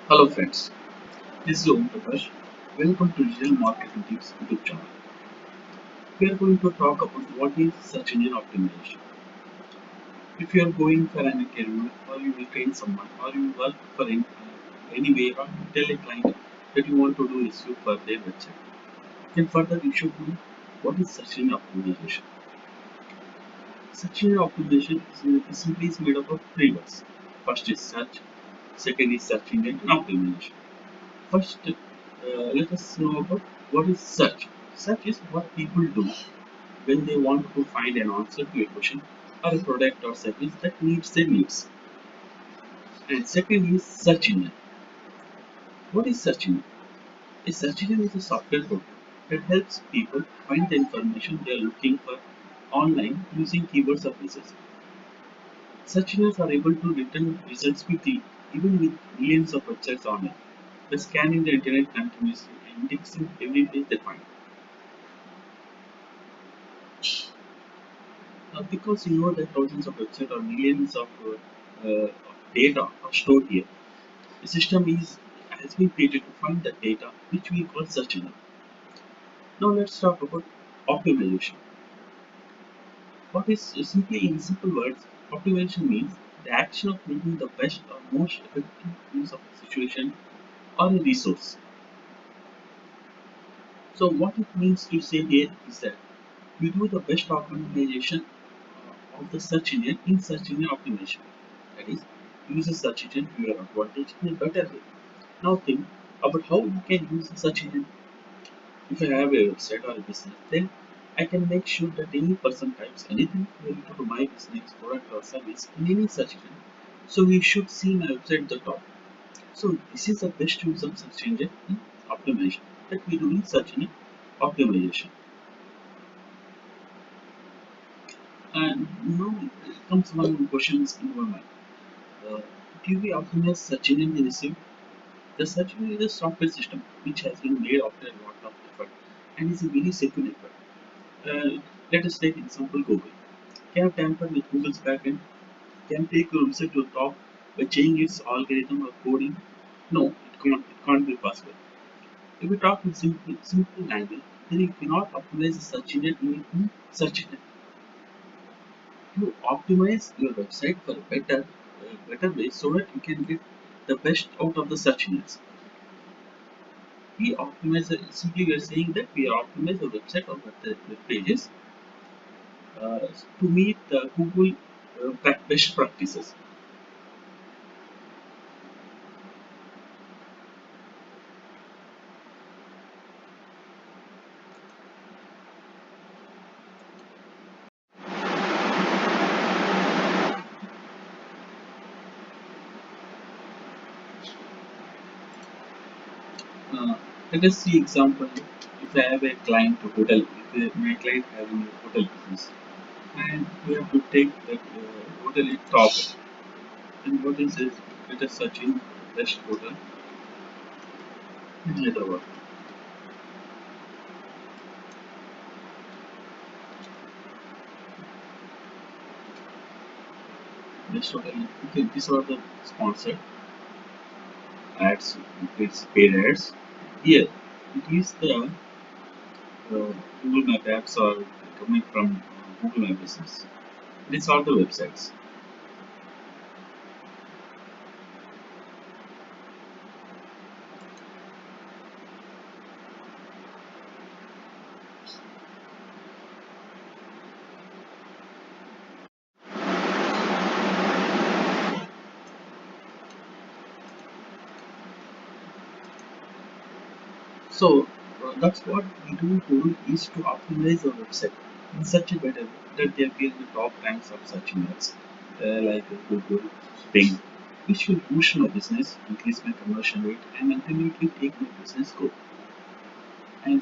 Hello friends, this is Om Prakash. Welcome to Digital Marketing Tips YouTube channel. We are going to talk about what is search engine optimization. If you are going for an interview, or you will train someone, or you work for anywhere, or you tell a client that you want to do SEO for their website, then further you should know what is search engine optimization. Search engine optimization is made up of three words. First is search, second is search engine, and optimization. First, let us know about what is search. Search is what people do when they want to find an answer to a question or a product or service that meets their needs. And second is search engine. What is search engine? A search engine is a software program that helps people find the information they are looking for online using keywords or phrases. Search engines are able to return results quickly, even with millions of websites online, by scanning the internet continuously and indexing every page they find. Because you know that thousands of websites or millions of data are stored here, the system has been created to find the data which we call search engine. Now let's talk about optimization. What is simply in simple words, optimization means the action of making the best or most effective use of a situation or a resource. So what it means to say here is that we do the best optimization of the search engine in search engine optimization. That is, use a search engine to your advantage in a better way. Now think about how you can use a search engine. If I have a website or a business, then I can make sure that any person types anything related to my business, product or service in any search engine. So we should see my website at the top. So this is the best use of search engine in optimization that we do in search engine optimization. And now comes one question in our mind. Uh, do we optimize search engine in SEO? The search engine is a software system which has been made after a lot of effort and is a very secure network. Let us take example Google. Can tamper with Google's backend? Can take your website to the top by changing its algorithm or coding? No, it can't. It can't be possible. If we talk in simple language, then you cannot optimize the search engine in search engine. You optimize your website for a better way so that you can get the best out of the search engines. We optimize simply we are saying that we optimize the website or the web pages uh, to meet the Google best practices. Uh, Let us see example. If I have a client to hotel, if my client having a hotel business, and we have to take that hotel in top. And what is this? Let us search in best hotel in Hyderabad. Best hotel. Okay, these are the sponsored ads. It's paid ads. Here, it is the Google Map apps are coming from Google My Business. These are the websites. So that's what we do is to optimize our website in such a better way that they appear in the top ranks of search engines like Google, Bing, which will boost my business, increase my conversion rate, and ultimately take my business growth. And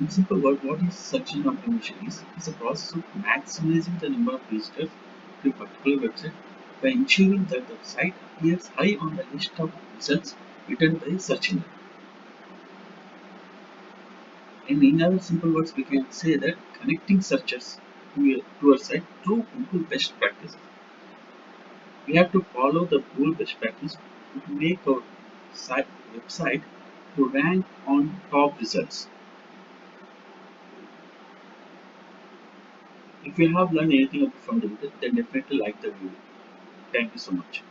in simple word, what is search engine optimization is? It's a process of maximizing the number of visitors to a particular website by ensuring that the site appears high on the list of results written by a search engine. And in other simple words, we can say that connecting searchers to a site through Google best practices. We have to follow the Google best practice to make our website to rank on top results. If you have learned anything from the video, then definitely like the video. Thank you so much.